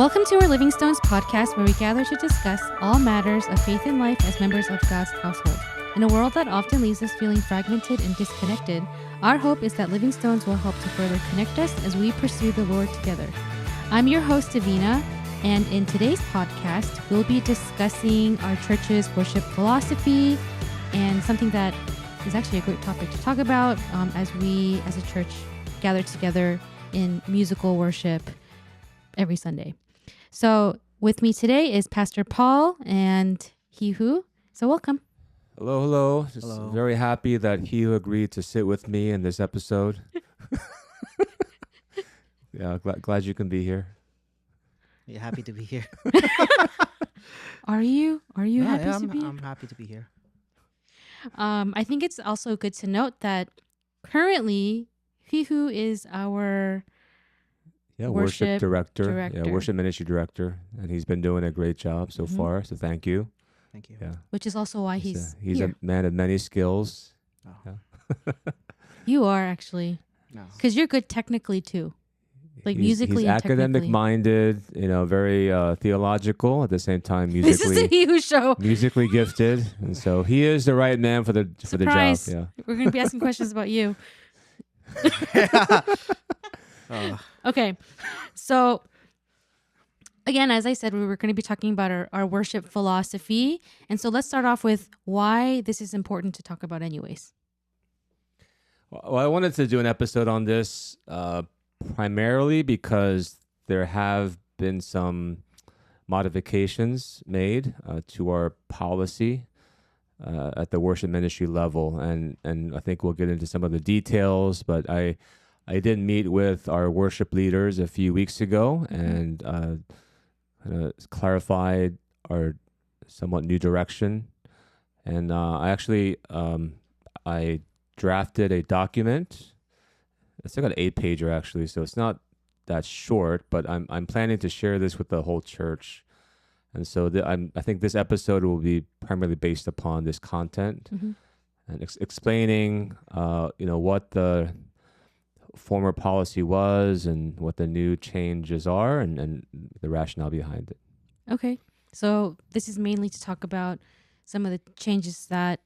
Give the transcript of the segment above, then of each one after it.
Welcome to our Living Stones podcast, where we gather to discuss all matters of faith and life as members of God's household. In a world that often leaves us feeling fragmented and disconnected, our hope is that Living Stones will help to further connect us as we pursue the Lord together. I'm your host, Davina, and in today's podcast, we'll be discussing our church's worship philosophy and something that is actually a great topic to talk about as we, as a church, gather together in musical worship every Sunday. So with me today is Pastor Paul and Hwihu. So welcome. Hello. Just Hello. very happy that Hwihu agreed to sit with me in this episode. Yeah, glad you can be here. Yeah, happy to be here. Are you happy to be here? I'm happy to be here. I think it's also good to note that currently Hwihu is our Worship director. director. Yeah, worship ministry director, and he's been doing a great job so far. So thank you. Thank you. Yeah, which is also why he's a here. man of many skills. Oh, Yeah. You are actually, no. because you're good technically too, like He's musically and academic technically. minded. Very theological at the same time. This is the Hwihu show. musically gifted, and so he is the right man for the Surprise. job. We're going to be asking questions about you. Okay, so again, as I said, we were going to be talking about our worship philosophy. And so let's start off with why this is important to talk about anyways. Well, I wanted to do an episode on this primarily because there have been some modifications made to our policy at the worship ministry level, and I think we'll get into some of the details. But I did meet with our worship leaders a few weeks ago and clarified our somewhat new direction, and I drafted a document. It's like an 8-pager actually, so it's not that short. But I'm planning to share this with the whole church, and so I think this episode will be primarily based upon this content and explaining, what the former policy was and what the new changes are, and the rationale behind it. Okay, so this is mainly to talk about some of the changes that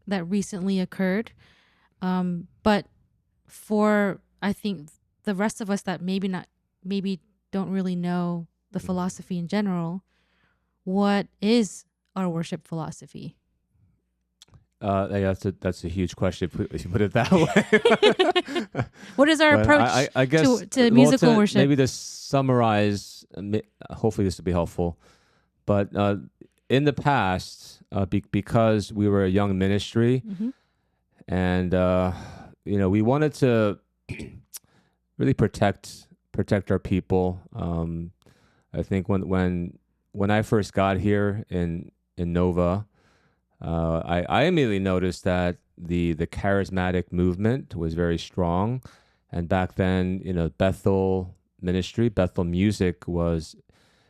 recently occurred. But for, I think, the rest of us that maybe don't really know the philosophy in general, what is our worship philosophy? That's a huge question if you put it that way. What is our But approach I guess, to musical worship? Maybe to summarize, hopefully this will be helpful. But in the past, because we were a young ministry, and we wanted to really protect our people. I think when I first got here in Nova, I immediately noticed that the charismatic movement was very strong, and back then, Bethel ministry, Bethel music was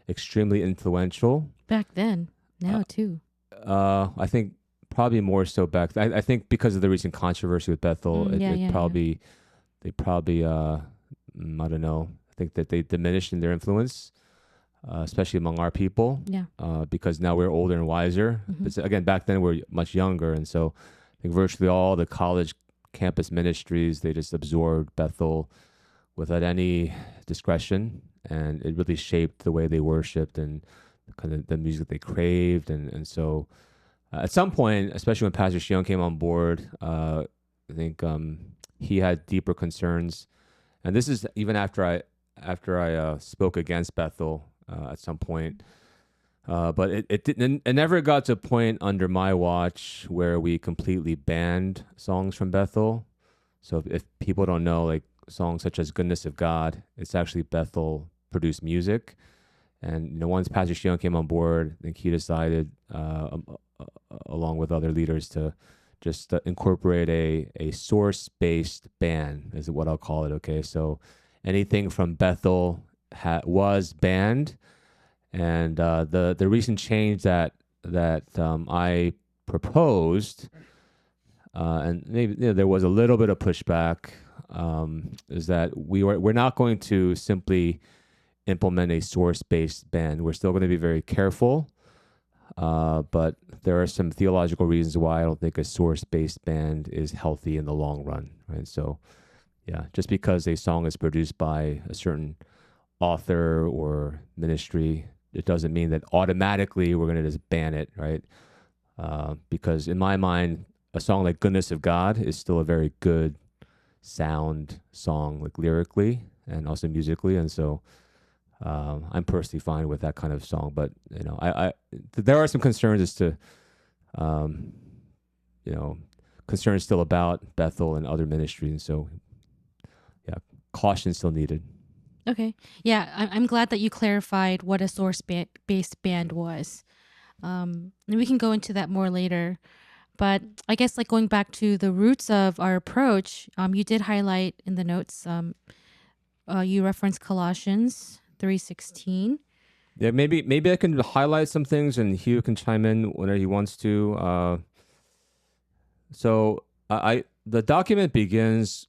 extremely influential. Back then, now too. I think probably more so back. I think because of the recent controversy with Bethel, they probably I don't know. I think that they diminished in their influence. Especially among our people, because now we're older and wiser. But again, back then we're much younger, and so I think virtually all the college campus ministries, they just absorbed Bethel without any discretion, and it really shaped the way they worshipped and kind of the music they craved. And so at some point, especially when Pastor Shion came on board, I think he had deeper concerns, and this is even after I spoke against Bethel. At some point, but it never got to a point under my watch where we completely banned songs from Bethel. So if people don't know, like songs such as "Goodness of God," it's actually Bethel produced music. And once Pastor Shion came on board, I think he decided, along with other leaders, to just incorporate a source-based ban, is what I'll call it. Okay, so anything from Bethel was banned, and the recent change that I proposed, and maybe there was a little bit of pushback, is that we're not going to simply implement a source-based ban. We're still going to be very careful, but there are some theological reasons why I don't think a source-based ban is healthy in the long run, right? So, yeah, just because a song is produced by a certain author or ministry, it doesn't mean that automatically we're going to just ban it, right? Because in my mind, a song like Goodness of God is still a very good sound song, like lyrically and also musically. And so I'm personally fine with that kind of song. But, there are some concerns as to, concerns still about Bethel and other ministries. And so, yeah, caution is still needed. Okay. Yeah, I'm glad that you clarified what a source-based band was. And we can go into that more later. But I guess like going back to the roots of our approach, you did highlight in the notes, you referenced Colossians 3:16. Yeah, maybe I can highlight some things and Hugh can chime in whenever he wants to. So the document begins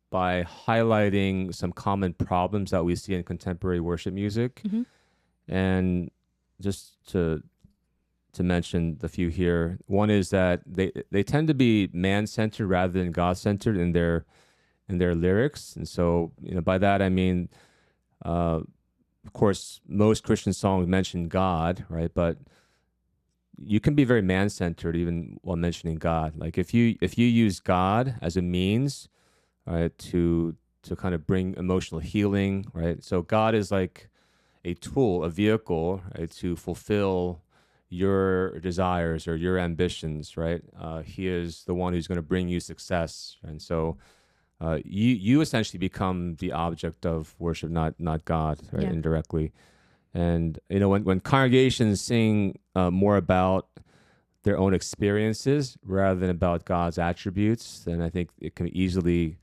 by highlighting some common problems that we see in contemporary worship music. Mm-hmm. And just to mention the few here, one is that they tend to be man-centered rather than God-centered in their lyrics. And so, by that I mean, of course, most Christian songs mention God, right? But you can be very man-centered even while mentioning God. Like if you use God as a means, right, to kind of bring emotional healing, right? So God is like a tool, a vehicle, right, to fulfill your desires or your ambitions, right? He is the one who's going to bring you success, and so you essentially become the object of worship, not God, right? Yeah. Indirectly. And when congregations sing more about their own experiences rather than about God's attributes, then I think it can easily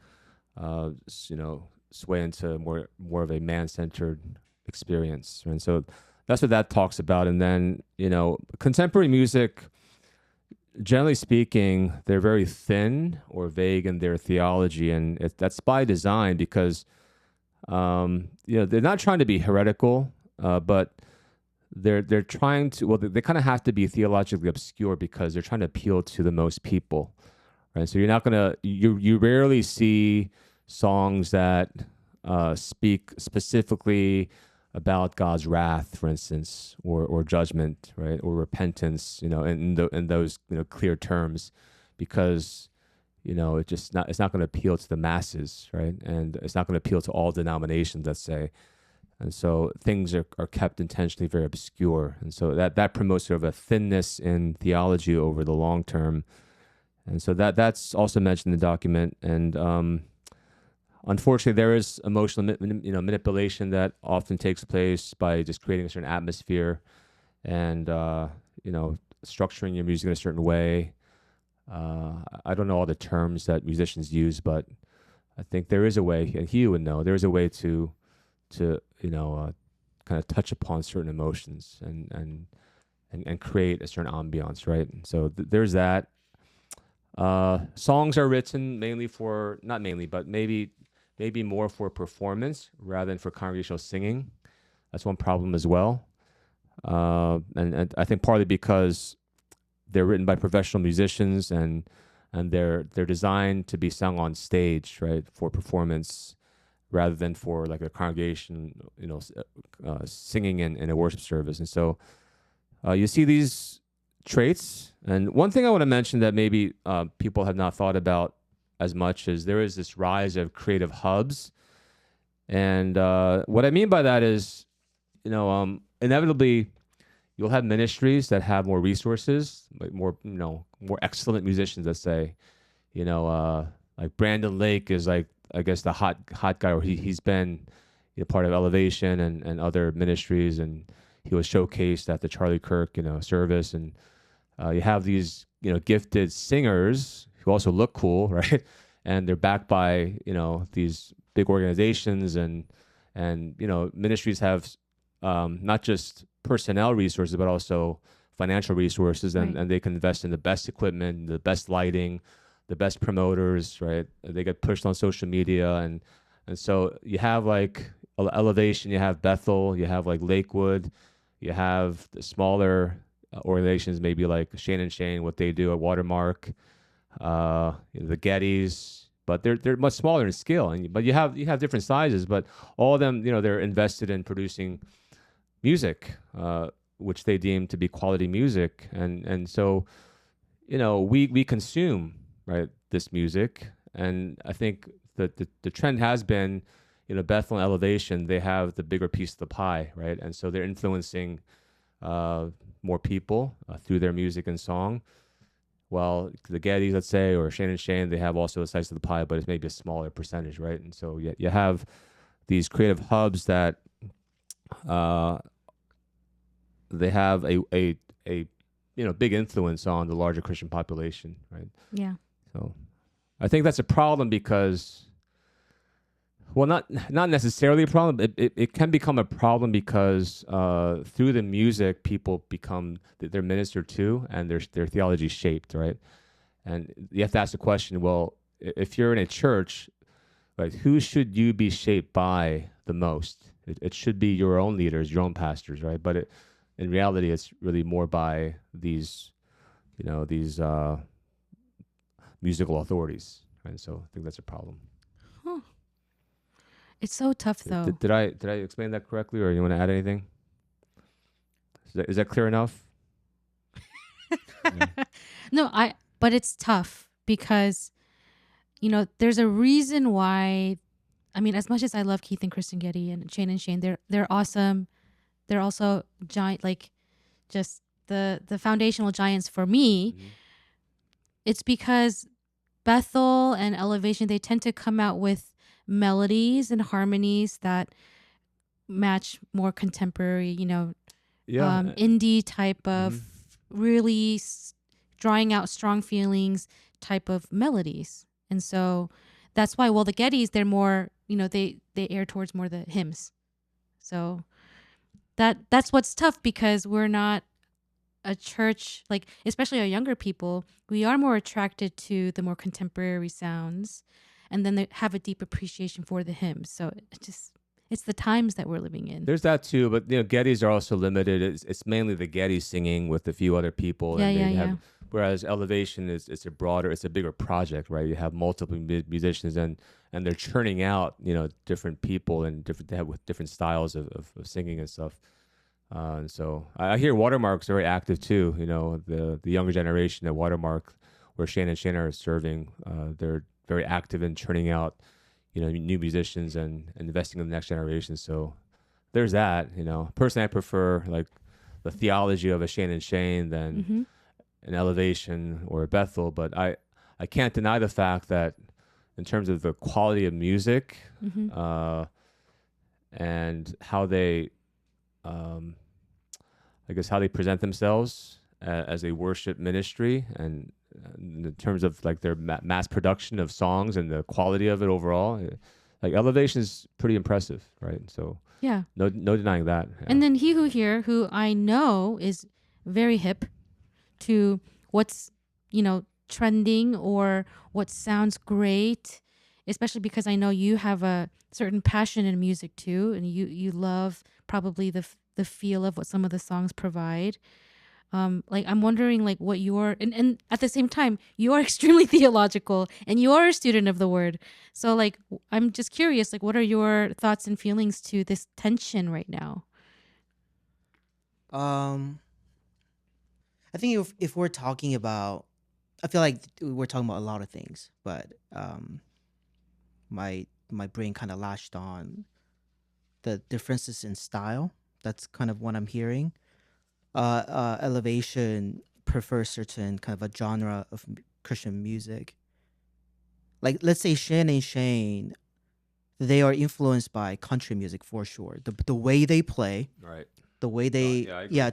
sway into more of a man-centered experience. And so that's what that talks about. And then, contemporary music, generally speaking, they're very thin or vague in their theology. And that's by design because, they're not trying to be heretical, but they're trying to, they kind of have to be theologically obscure because they're trying to appeal to the most people, right? So you're not going to, you rarely see songs that speak specifically about God's wrath, for instance, or judgment, right, or repentance, in those clear terms, because it's not going to appeal to the masses, right, and it's not going to appeal to all denominations, let's say, and so things are kept intentionally very obscure, and so that promotes sort of a thinness in theology over the long term, and so that's also mentioned in the document, and unfortunately, there is emotional manipulation that often takes place by just creating a certain atmosphere and structuring your music in a certain way. I don't know all the terms that musicians use, but I think there is a way, and he would know, there is a way to kind of touch upon certain emotions and create a certain ambiance, right? So there's that. Songs are written mainly for, not mainly, but maybe more for performance rather than for congregational singing. That's one problem as well. And I think partly because they're written by professional musicians and they're designed to be sung on stage, right, for performance rather than for like a congregation, singing in a worship service. And so you see these traits. And one thing I want to mention that maybe people have not thought about as much as there is this rise of creative hubs. And what I mean by that is, inevitably you'll have ministries that have more resources, like more excellent musicians, let's say, like Brandon Lake is like, I guess the hot guy, or he's been part of Elevation and other ministries, and he was showcased at the Charlie Kirk, service. And you have these, gifted singers who also look cool, right? And they're backed by, these big organizations and ministries have not just personnel resources, but also financial resources, and, Right. and they can invest in the best equipment, the best lighting, the best promoters, right? They get pushed on social media. And so you have like Elevation, you have Bethel, you have like Lakewood, you have the smaller organizations, maybe like Shane and Shane, what they do at Watermark, the Gettys, but they're much smaller in scale. But you have different sizes, but all of them, they're invested in producing music, which they deem to be quality music, and so we consume, right, this music, and I think that the trend has been, Bethel and Elevation, they have the bigger piece of the pie, right, and so they're influencing more people through their music and song. While the Gettys, let's say, or Shane and Shane, they have also a slice of the pie, but it's maybe a smaller percentage, right? And so you have these creative hubs that they have a big influence on the larger Christian population, right? Yeah. So I think that's a problem because, well, not necessarily a problem. It can become a problem because through the music, people they're ministered to, and their theology is shaped, right? And you have to ask the question: well, if you're in a church, right, who should you be shaped by the most? It should be your own leaders, your own pastors, right? But in reality, it's really more by these musical authorities, right? So I think that's a problem. Huh. It's so tough, though. Did I explain that correctly, or you want to add anything? Is that clear enough? Yeah. No, but it's tough because, there's a reason why. I mean, as much as I love Keith and Kristen Getty and Shane, they're awesome. They're also giant, like just the foundational giants for me. Mm-hmm. It's because Bethel and Elevation, they tend to come out with melodies and harmonies that match more contemporary, indie type of really drawing out strong feelings type of melodies. And so that's why, the Gettys, they're more, they air towards more the hymns. So that's what's tough, because we're not a church, like, especially our younger people, we are more attracted to the more contemporary sounds, and then they have a deep appreciation for the hymns. So it's the times that we're living in. There's that too, but Gettys are also limited. It's mainly the Gettys singing with a few other people. Yeah. Whereas Elevation it's a bigger project, right? You have multiple musicians, and they're churning out different people and with different styles of singing and stuff. And so I hear Watermark's very active too. The younger generation at Watermark, where Shane and Shane are serving, they're very active in churning out new musicians and investing in the next generation. So there's that. Personally, I prefer like the theology of a Shane and Shane than an Elevation or a Bethel. But I can't deny the fact that in terms of the quality of music and how they, I guess, how they present themselves as a worship ministry, and in terms of like their mass production of songs and the quality of it overall, like Elevation is pretty impressive, right? So yeah, no denying that. Yeah. And then Hwihu here, who I know is very hip to what's trending or what sounds great, especially because I know you have a certain passion in music too, and you love probably the feel of what some of the songs provide. Like, I'm wondering, like, what and at the same time, you are extremely theological and you are a student of the word. So, like, I'm just curious, like, what are your thoughts and feelings to this tension right now? I think if we're talking about, I feel like we're talking about a lot of things, but my brain kind of latched on the differences in style. That's kind of what I'm hearing. Elevation prefers certain kind of a genre of Christian music. Like, let's say Shane and Shane, they are influenced by country music for sure. The way they play, right? The way they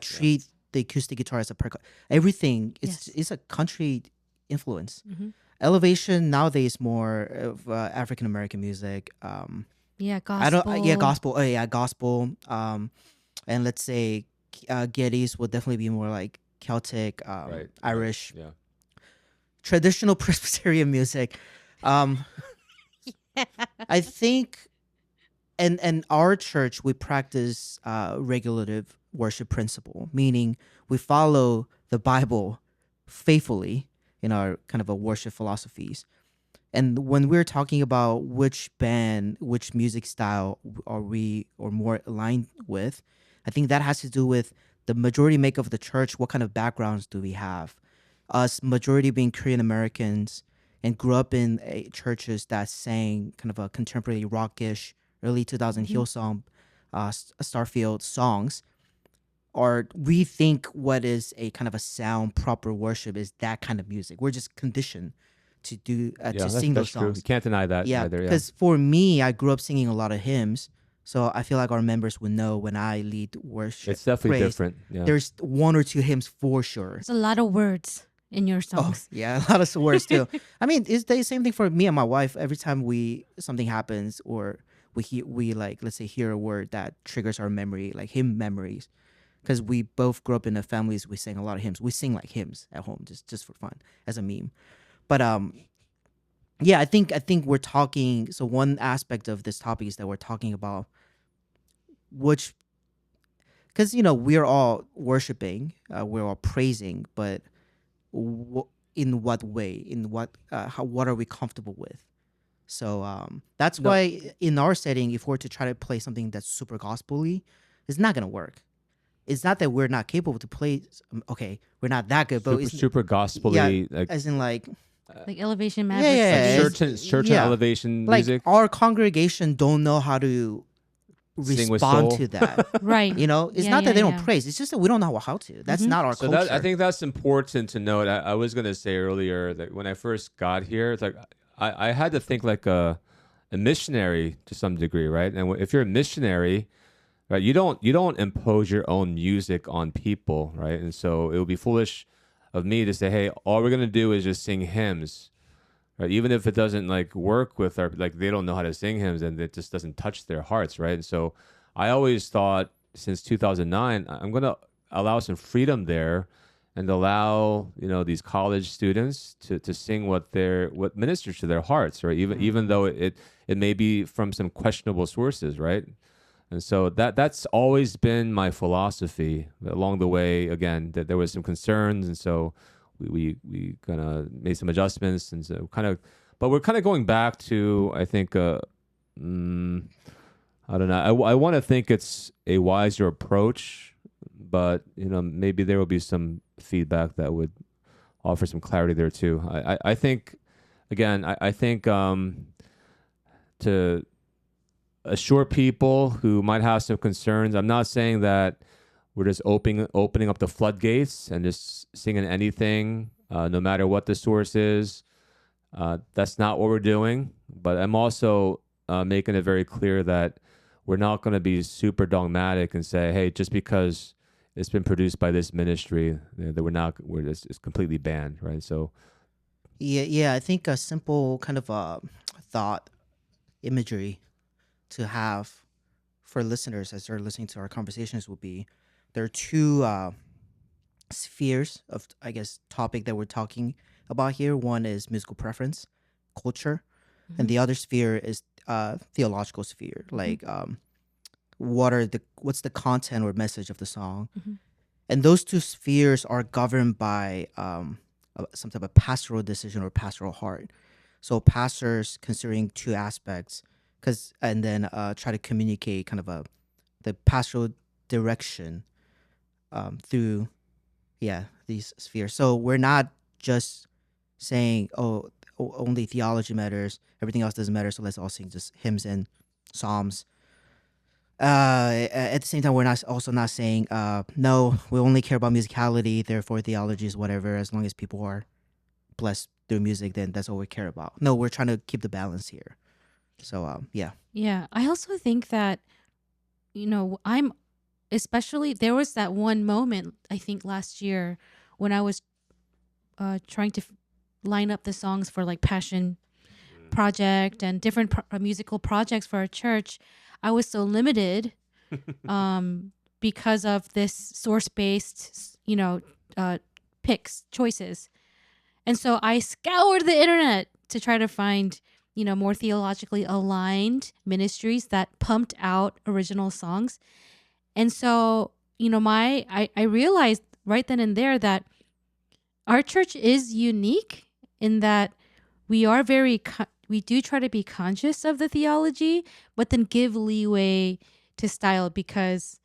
treat the acoustic guitar as a everything is a country influence. Elevation nowadays more of African American music. Gospel. Gospel. And let's say Gettys will definitely be more like Celtic, Irish, traditional Presbyterian music. I think and our church, we practice regulative worship principle, meaning we follow the Bible faithfully in our kind of a worship philosophies. And when we're talking about which band, which music style are we or more aligned with, I think that has to do with the majority make of the church. What kind of backgrounds do we have? Us majority being Korean Americans and grew up in churches that sang kind of a contemporary rockish early 2000 Hillsong, Starfield songs. Or we think what is a kind of a sound proper worship is that kind of music. We're just conditioned to do to sing those songs. True. You can't deny that either. Because for me, I grew up singing a lot of hymns, so I feel like our members would know when I lead worship. It's definitely different. Yeah. There's one or two hymns for sure. There's a lot of words in your songs. Oh, yeah, a lot of words too. I mean, it's the same thing for me and my wife. Every time something happens or we like, let's say, hear a word that triggers our memory, like hymn memories. Because we both grew up in the families, we sang a lot of hymns. We sing like hymns at home, just for fun, as a meme. But yeah, I think we're talking. So one aspect of this topic is that we're talking about which, because we're all worshiping, we're all praising, but in what way? In what? What are we comfortable with? So that's why in our setting, if we're to try to play something that's super gospel-y, it's not gonna work. It's not that we're not capable to play. Okay, we're not that good, but it's super gospel-y, like, as in like Elevation Mavericks. Like church and elevation like music. Our congregation don't know how to respond to that. Right. It's not that they don't praise. It's just that we don't know how to. That's not our culture. I think that's important to note. I was going to say earlier that when I first got here, it's like I had to think like a missionary to some degree, right? And if you're a missionary, right, you don't impose your own music on people, right? And so it would be foolish of me to say, hey, all we're gonna do is just sing hymns, right? Even if it doesn't like work with our, like they don't know how to sing hymns and it just doesn't touch their hearts, right? And so I always thought since 2009, I'm gonna allow some freedom there and allow these college students to sing what ministers to their hearts, right? Even though it may be from some questionable sources, right? And so that's always been my philosophy along the way. Again, that there was some concerns, and so we kind of made some adjustments, and so but we're kind of going back to, I think, I don't know. I want to think it's a wiser approach, but maybe there will be some feedback that would offer some clarity there too. I think, again, I think to assure people who might have some concerns. I'm not saying that we're just opening up the floodgates and just singing anything, no matter what the source is. That's not what we're doing. But I'm also making it very clear that we're not going to be super dogmatic and say, hey, just because it's been produced by this ministry, that it's completely banned, right? So, yeah, I think a simple kind of thought imagery to have for listeners as they're listening to our conversations will be, there are two spheres of, I guess, topic that we're talking about here. One is musical preference, culture, and the other sphere is theological sphere, like what's the content or message of the song. And those two spheres are governed by some type of pastoral decision or pastoral heart. So pastors considering two aspects, and then try to communicate kind of the pastoral direction through these spheres. So we're not just saying, oh, only theology matters, everything else doesn't matter, so let's all sing just hymns and psalms. At the same time, we're also not saying no, we only care about musicality, therefore theology is whatever, as long as people are blessed through music, then that's all we care about. No, we're trying to keep the balance here. So yeah, I also think that I'm especially, there was that one moment I think last year when I was trying to line up the songs for like Passion Project and different musical projects for our church. I was so limited because of this source-based choices, and so I scoured the internet to try to find more theologically aligned ministries that pumped out original songs. And so, I realized right then and there that our church is unique in that we are we do try to be conscious of the theology, but then give leeway to style, because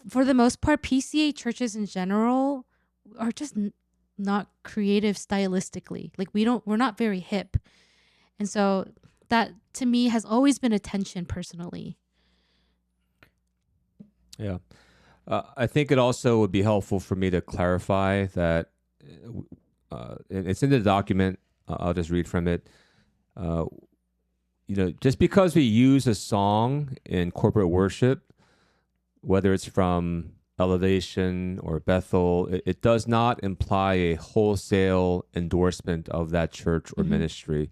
for the most part, PCA churches in general are just not creative stylistically. Like we're not very hip. And so that to me has always been a tension personally. Yeah. I think it also would be helpful for me to clarify that it's in the document. I'll just read from it. Just because we use a song in corporate worship, whether it's from Elevation or Bethel, it does not imply a wholesale endorsement of that church or ministry.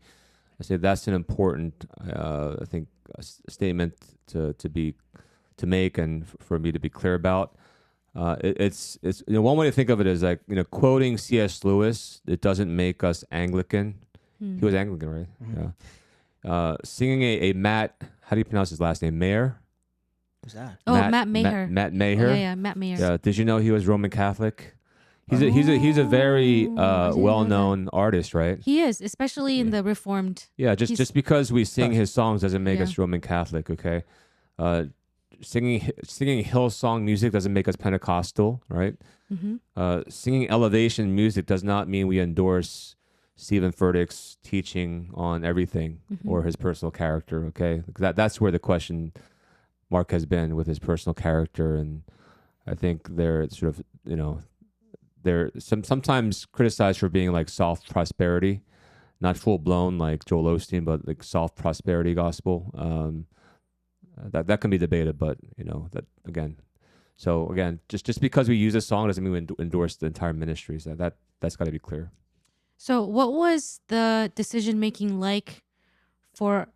I say that's an important, I think, statement to make and for me to be clear about. It's one way to think of it is like, quoting C.S. Lewis, it doesn't make us Anglican. He was Anglican, right? Yeah. Singing a Matt, how do you pronounce his last name? Mayer? Who's that? Oh, Matt Maher. Matt Maher. Yeah, Matt Maher. Yeah. Did you know he was Roman Catholic? He's a very well-known artist, right? He is, especially in the Reformed. Yeah, just because we sing his songs doesn't make us Roman Catholic, okay? Singing Hillsong music doesn't make us Pentecostal, right? Singing Elevation music does not mean we endorse Stephen Furtick's teaching on everything or his personal character, okay? That's where the question mark has been with his personal character, and I think they're sort of, they're sometimes criticized for being like soft prosperity, not full blown like Joel Osteen, but like soft prosperity gospel. That can be debated, but that again. So again, just because we use a song doesn't mean we endorse the entire ministry. So that's got to be clear. So what was the decision making like for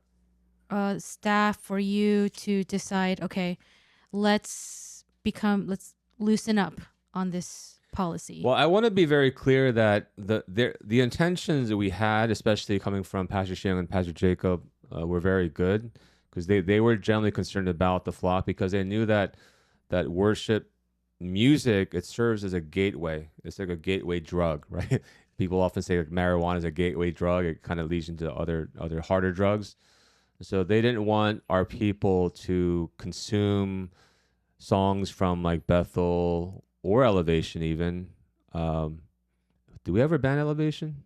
staff, for you to decide, okay, let's loosen up on this policy? Well, I want to be very clear that the intentions that we had, especially coming from Pastor Shang and Pastor Jacob, were very good, because they were generally concerned about the flock, because they knew that worship music, it serves as a gateway. It's like a gateway drug, right? People often say like marijuana is a gateway drug. It kind of leads into other harder drugs. So they didn't want our people to consume songs from like Bethel or Elevation even. Do we ever ban Elevation?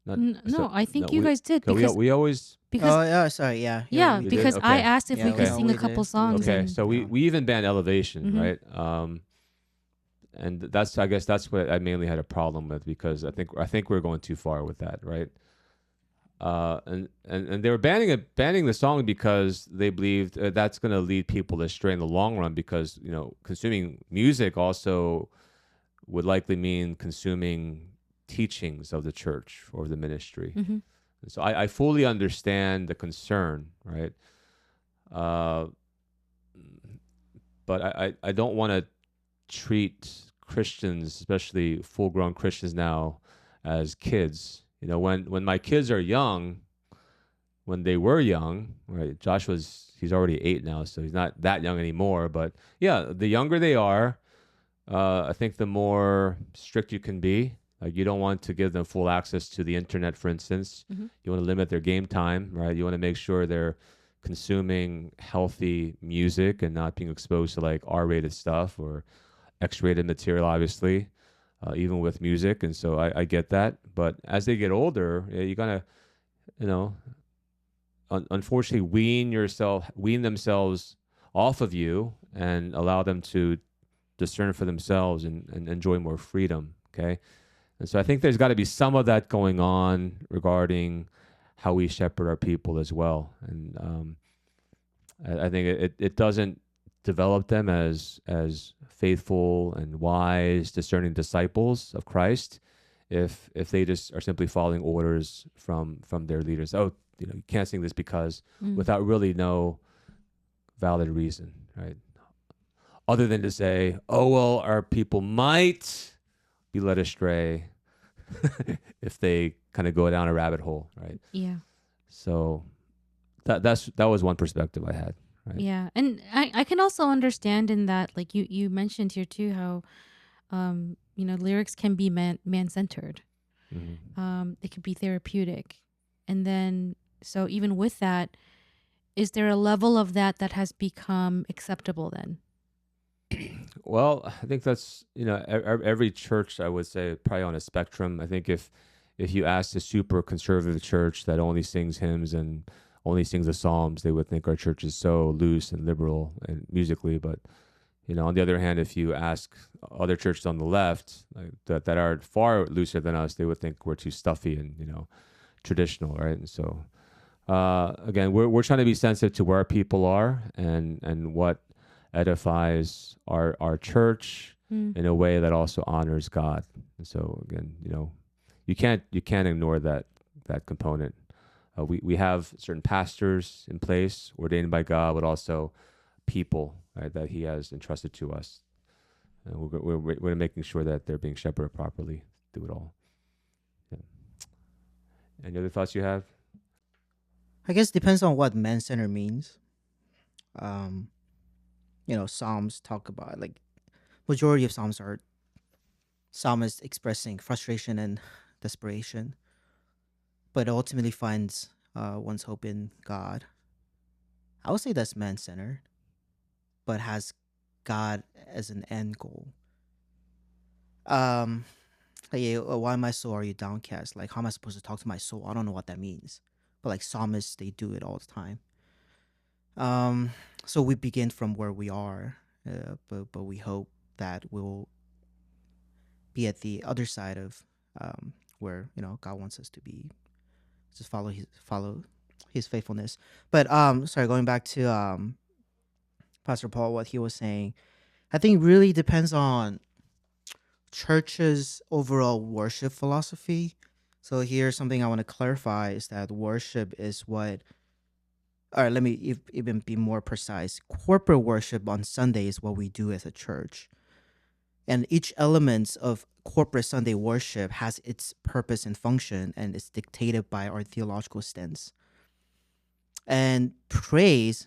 No, I think you guys did. We always... sorry, yeah. Yeah, because okay. I asked if we could sing a couple songs. Okay, so we even banned Elevation, right? And I guess that's what I mainly had a problem with, because I think we're going too far with that, right? And they were banning the song because they believed that's going to lead people astray in the long run, because consuming music also would likely mean consuming teachings of the church or the ministry. So I fully understand the concern, right? But I don't want to treat Christians, especially full-grown Christians now, as kids. When my kids are young, when they were young, right? He's already 8 now, so he's not that young anymore. But yeah, the younger they are, I think the more strict you can be. Like, you don't want to give them full access to the internet, for instance. You want to limit their game time, right? You want to make sure they're consuming healthy music and not being exposed to like R-rated stuff or X-rated material, obviously, even with music. And so I get that. But as they get older, you gotta, unfortunately wean themselves off of you and allow them to discern for themselves and enjoy more freedom. Okay. And so I think there's got to be some of that going on regarding how we shepherd our people as well. And I think it doesn't develop them as faithful and wise, discerning disciples of Christ if they just are simply following orders from their leaders. Oh, you can't sing this because, without really no valid reason, right? Other than to say, oh, well, our people might be led astray. if they kind of go down a rabbit hole, right? Yeah. So that was one perspective I had, right? Yeah. And I can also understand in that, like you mentioned here too, how, lyrics can be man-centered. It could be therapeutic. And then, so even with that, is there a level of that has become acceptable then? Well, I think that's, every church, I would say, probably on a spectrum. I think if you ask a super conservative church that only sings hymns and only sings the Psalms, they would think our church is so loose and liberal and musically. But, on the other hand, if you ask other churches on the left, like that are far looser than us, they would think we're too stuffy and, traditional, right? And so, again, we're trying to be sensitive to where people are and what edifies our church in a way that also honors God. And so again, you can't ignore that component. We have certain pastors in place ordained by God, but also people, right, that He has entrusted to us. And we're making sure that they're being shepherded properly through it all. Yeah. Any other thoughts you have? I guess depends on what man-centered means. Psalms talk about, like, majority of psalms are psalmists expressing frustration and desperation, but ultimately finds one's hope in God. I would say that's man-centered, but has God as an end goal. Why my soul are you downcast? Like, how am I supposed to talk to my soul? I don't know what that means. But like psalmists, they do it all the time. So we begin from where we are, but we hope that we'll be at the other side of where God wants us to be. Just follow his faithfulness. But sorry, going back to Pastor Paul, what he was saying, I think really depends on church's overall worship philosophy. So here's something I want to clarify is that worship is what, all right, let me even be more precise. Corporate worship on Sunday is what we do as a church. And each element of corporate Sunday worship has its purpose and function, and it's dictated by our theological stance. And praise,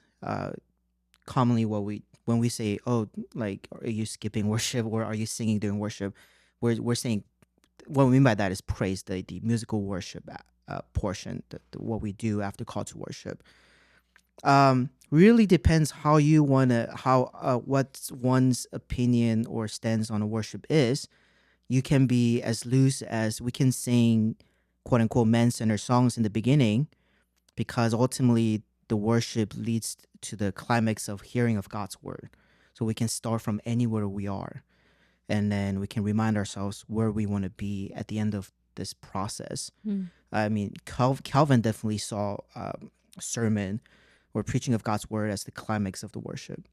commonly when we say, oh, like, are you skipping worship or are you singing during worship? We're saying, what we mean by that is praise, the musical worship portion, what we do after call to worship. Really depends how you want to, what one's opinion or stance on worship is. You can be as loose as we can sing quote unquote man-centered songs in the beginning, because ultimately the worship leads to the climax of hearing of God's word. So we can start from anywhere we are, and then we can remind ourselves where we want to be at the end of this process. I mean, Calvin definitely saw sermon or preaching of God's word as the climax of the worship.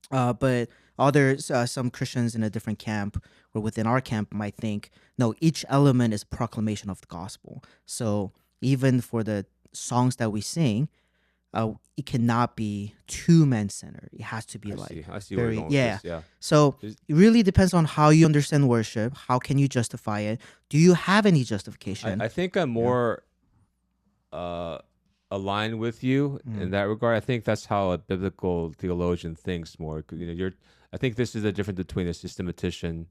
But others, some Christians in a different camp or within our camp might think, no, each element is proclamation of the gospel. So even for the songs that we sing, it cannot be too man-centered. It has to be I see very, where you're going with this, yeah. So it really depends on how you understand worship. How can you justify it? Do you have any justification? I think I'm more aligned with you in that regard. I think that's how a biblical theologian thinks more. I think this is the difference between a systematician,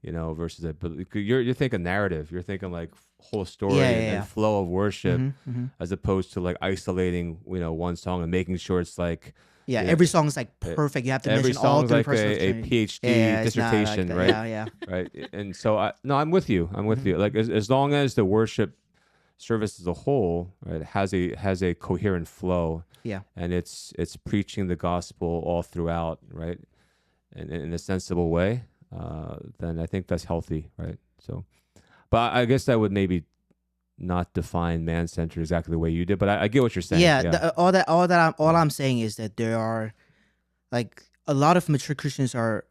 versus you're thinking narrative. You're thinking like whole story and flow of worship, as opposed to like isolating, one song and making sure it's like, every song is like perfect. You have to mention all three persons. Every song's like a PhD dissertation, like right? Right. And so I'm with you. You. Like as long as the worship service as a whole, right, has a coherent flow, and it's preaching the gospel all throughout, right, and in a sensible way, then I think that's healthy, right? So, but I guess that would maybe not define man-centered exactly the way you did, but I get what you're saying. I'm saying is that there are, like, a lot of mature Christians are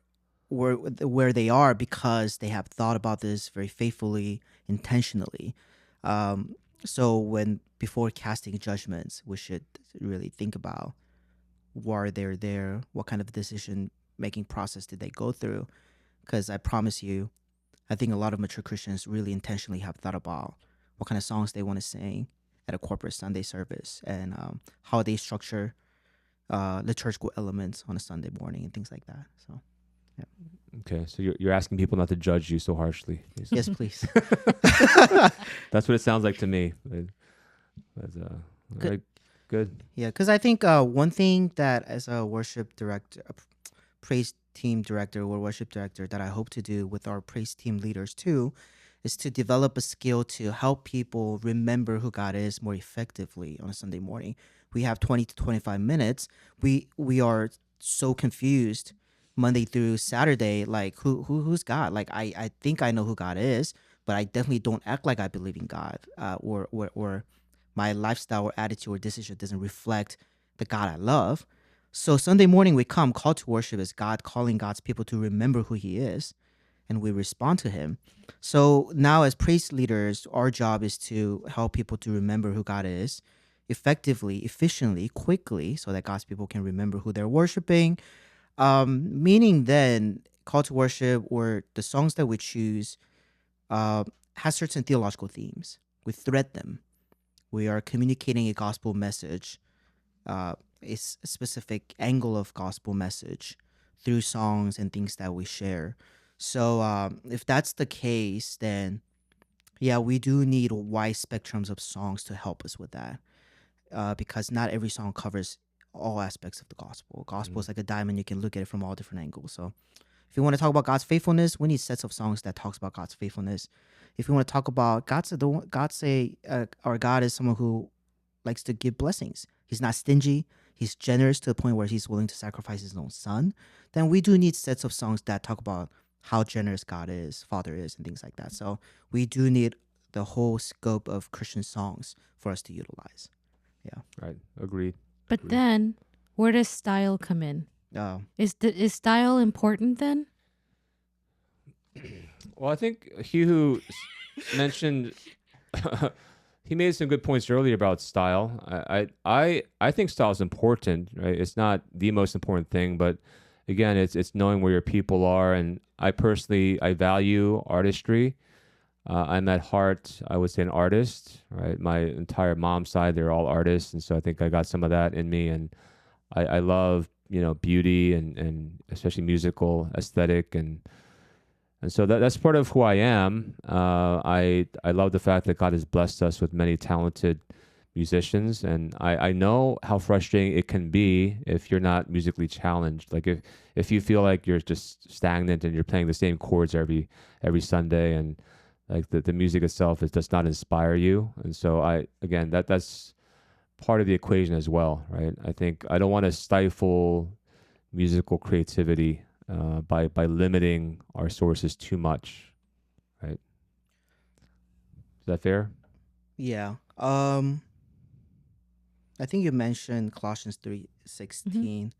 where they are because they have thought about this very faithfully, intentionally. So before casting judgments, we should really think about why they're there, what kind of decision making process did they go through? Because I promise you, I think a lot of mature Christians really intentionally have thought about what kind of songs they want to sing at a corporate Sunday service, and how they structure liturgical elements on a Sunday morning and things like that. So, yeah. Okay, so you're asking people not to judge you so harshly. Yes, please. That's what it sounds like to me. That's, Good. right, good. Yeah, because I think one thing that as a worship director, praise team director or worship director, that I hope to do with our praise team leaders too, is to develop a skill to help people remember who God is more effectively on a Sunday morning. We have 20 to 25 minutes. We are so confused Monday through Saturday, like who's God? Like I think I know who God is, but I definitely don't act like I believe in God, or my lifestyle or attitude or decision doesn't reflect the God I love. So Sunday morning we come, call to worship is God calling God's people to remember who he is, and we respond to him. So now as praise leaders, our job is to help people to remember who God is effectively, efficiently, quickly, so that God's people can remember who they're worshiping. Meaning then call to worship or the songs that we choose has certain theological themes. We thread them. We are communicating a gospel message, a specific angle of gospel message through songs and things that we share. So if that's the case, then yeah, we do need wide spectrums of songs to help us with that, because not every song covers all aspects of the gospel. Gospel is like a diamond; you can look at it from all different angles. So if you want to talk about God's faithfulness, we need sets of songs that talks about God's faithfulness. If you want to talk about our God is someone who likes to give blessings. He's not stingy. He's generous to the point where he's willing to sacrifice his own son. Then we do need sets of songs that talk about how generous God is, Father is, and things like that. So we do need the whole scope of Christian songs for us to utilize. Yeah. Right. Agreed. But then, where does style come in? Is style important then? Well, I think Hwihu mentioned he made some good points earlier about style. I think style is important, right? It's not the most important thing, but again, it's knowing where your people are. And I personally value artistry. I'm at heart, I would say, an artist, right? My entire mom's side, they're all artists, and so I think I got some of that in me. And I love beauty and especially musical aesthetic, and so that's part of who I am. I love the fact that God has blessed us with many talented musicians, and I know how frustrating it can be if you're not musically challenged. Like if you feel like you're just stagnant and you're playing the same chords every Sunday, and like the music itself does not inspire you. And so that's part of the equation as well, right? I think I don't want to stifle musical creativity by limiting our sources too much, right? Is that fair? Yeah. I think you mentioned Colossians 3:16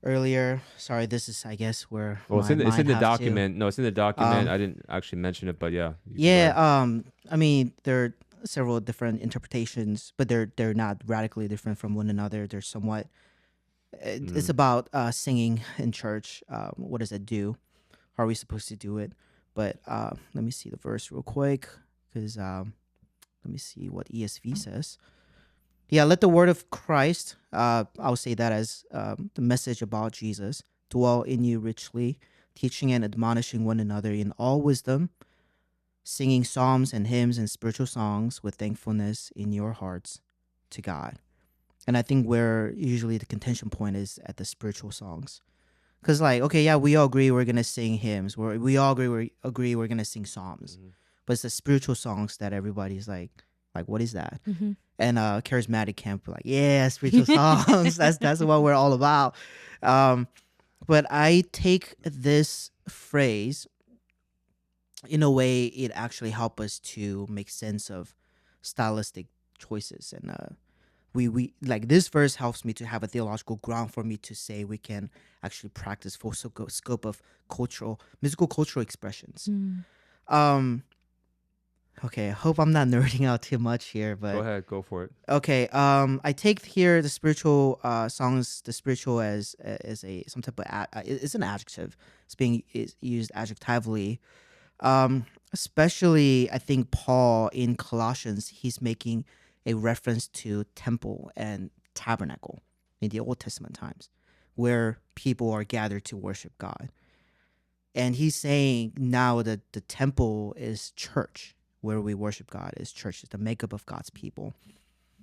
earlier. Sorry, this is, I guess, where it's in the document. No, it's in the document. I didn't actually mention it, but yeah. Yeah. I mean, there are several different interpretations, but they're not radically different from one another. They're somewhat. It's about singing in church. What does it do? How are we supposed to do it? But let me see the verse real quick, because let me see what ESV says. Yeah, let the word of Christ, I'll say that as the message about Jesus, dwell in you richly, teaching and admonishing one another in all wisdom, singing psalms and hymns and spiritual songs with thankfulness in your hearts to God. And I think where usually the contention point is at the spiritual songs. Because okay, yeah, we all agree we're going to sing hymns. We all agree we're going to sing psalms. Mm-hmm. But it's the spiritual songs that everybody's like, what is that? Mm-hmm. And charismatic camp, yeah, spiritual songs. That's what we're all about. But I take this phrase, in a way, it actually helps us to make sense of stylistic choices. And we like this verse helps me to have a theological ground for me to say we can actually practice full scope of musical cultural expressions. Okay, I hope I'm not nerding out too much here, but go ahead, go for it. Okay, I take here the spiritual songs, the spiritual as some type of it's an adjective. It's being used adjectively. Especially I think Paul in Colossians, he's making a reference to temple and tabernacle in the Old Testament times, where people are gathered to worship God. And he's saying now that the temple is church, where we worship God is church, is the makeup of God's people.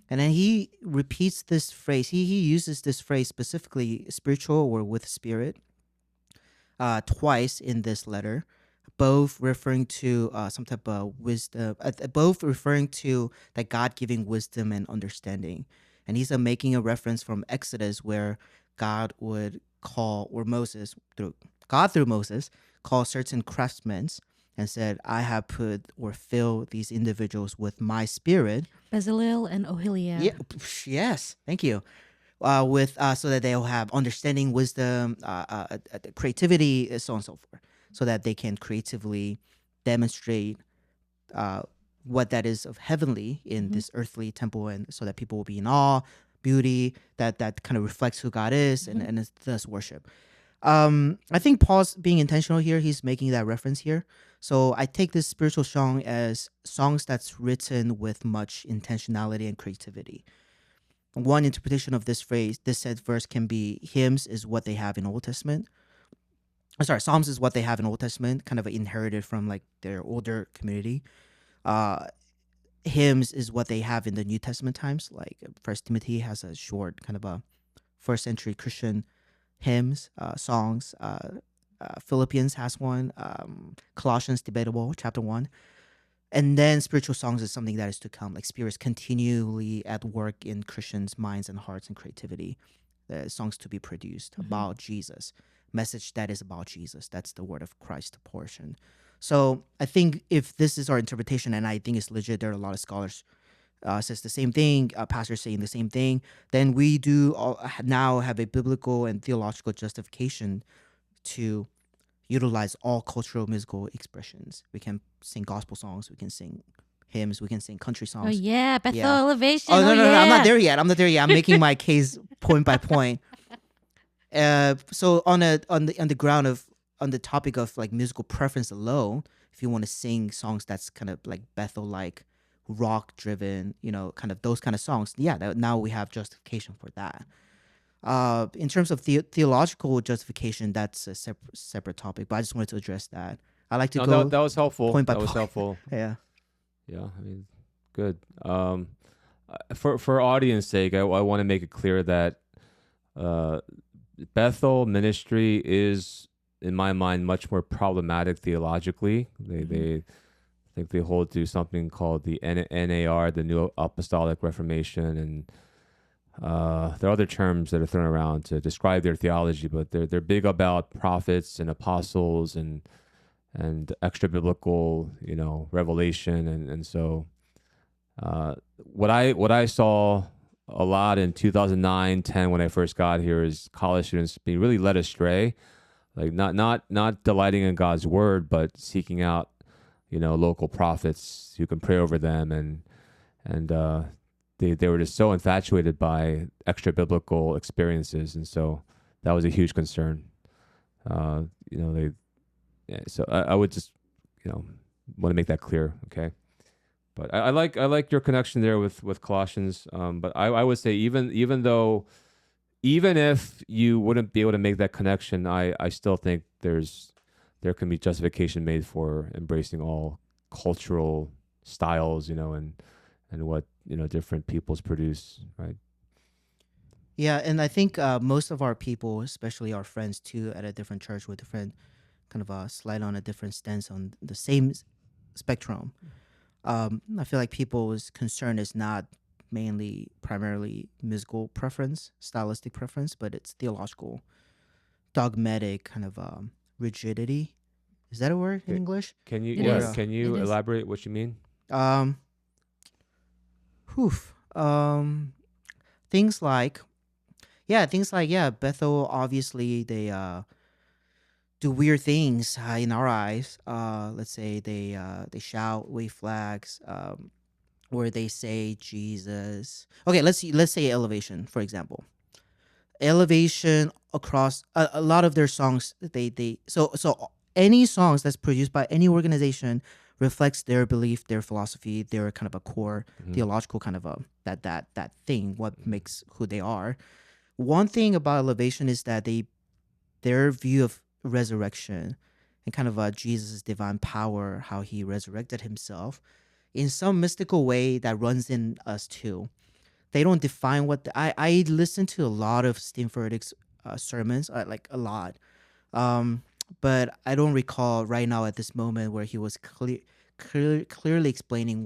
And then he repeats this phrase. He uses this phrase specifically, spiritual or with spirit, twice in this letter, both referring to some type of wisdom, both referring to that God giving wisdom and understanding. And he's making a reference from Exodus where God would call, or Moses, through Moses, call certain craftsmen and said, I have put or filled these individuals with my spirit. Bezalel and Oholiab. Yeah, yes, thank you. With so that they'll have understanding, wisdom, creativity, so on and so forth, so that they can creatively demonstrate what that is of heavenly in this earthly temple, and so that people will be in awe, beauty, that kind of reflects who God is, and thus worship. I think Paul's being intentional here. He's making that reference here. So I take this spiritual song as songs that's written with much intentionality and creativity. One interpretation of this phrase, this said verse, can be hymns is what they have in Old Testament. Psalms is what they have in Old Testament, kind of inherited from like their older community. Hymns is what they have in the New Testament times. Like First Timothy has a short kind of a first century Christian hymns, songs. Philippians has one. Colossians, debatable, chapter 1. And then spiritual songs is something that is to come, like spirits continually at work in Christians' minds and hearts and creativity. Songs to be produced about Jesus, message that is about Jesus. That's the word of Christ portion. So I think if this is our interpretation, and I think it's legit, there are a lot of scholars says the same thing, pastors saying the same thing, then we do now have a biblical and theological justification to utilize all cultural musical expressions. We can sing gospel songs, we can sing hymns, we can sing country songs. Oh yeah, Bethel Elevation. No, I'm not there yet. I'm making my case point by point. So on the topic of like musical preference alone, if you want to sing songs that's kind of like Bethel like rock driven, kind of those kind of songs, now we have justification for that. In terms of theological justification, that's a separate topic, but I just wanted to address that. I like to go. That was helpful. Point by that was point. helpful. Yeah. Yeah, I mean, good. For audience sake, I want to make it clear that Bethel ministry is, in my mind, much more problematic theologically. They think they hold to something called the NAR, the New Apostolic Reformation, and there are other terms that are thrown around to describe their theology, but they're big about prophets and apostles and extra biblical, revelation, and so what I saw a lot in 2009-10 when I first got here is college students being really led astray, like not delighting in God's word, but seeking out local prophets who can pray over them, and they were just so infatuated by extra biblical experiences, and so that was a huge concern. So I would just want to make that clear, okay? But I like your connection there with Colossians. But I would say even if you wouldn't be able to make that connection, I still think there can be justification made for embracing all cultural styles, and what different peoples produce, right? Yeah, and I think most of our people, especially our friends too, at a different church with different kind of slide on a different stance on the same spectrum. I feel like people's concern is not primarily musical preference, stylistic preference, but it's theological, dogmatic kind of rigidity. Is that a word in English? Can you elaborate what you mean? Things like Bethel, obviously they do weird things in our eyes. Let's say they shout, wave flags, or they say Jesus. Okay, let's say Elevation, for example. Elevation across a lot of their songs, so any songs that's produced by any organization reflects their belief, their philosophy, their kind of a core theological kind of a that thing, what makes who they are. One thing about Elevation is that their view of resurrection and kind of Jesus' divine power, how he resurrected himself, in some mystical way that runs in us too. They don't define what I listen to a lot of Steve Furtick's sermons, like a lot, but I don't recall right now at this moment where he was clearly explaining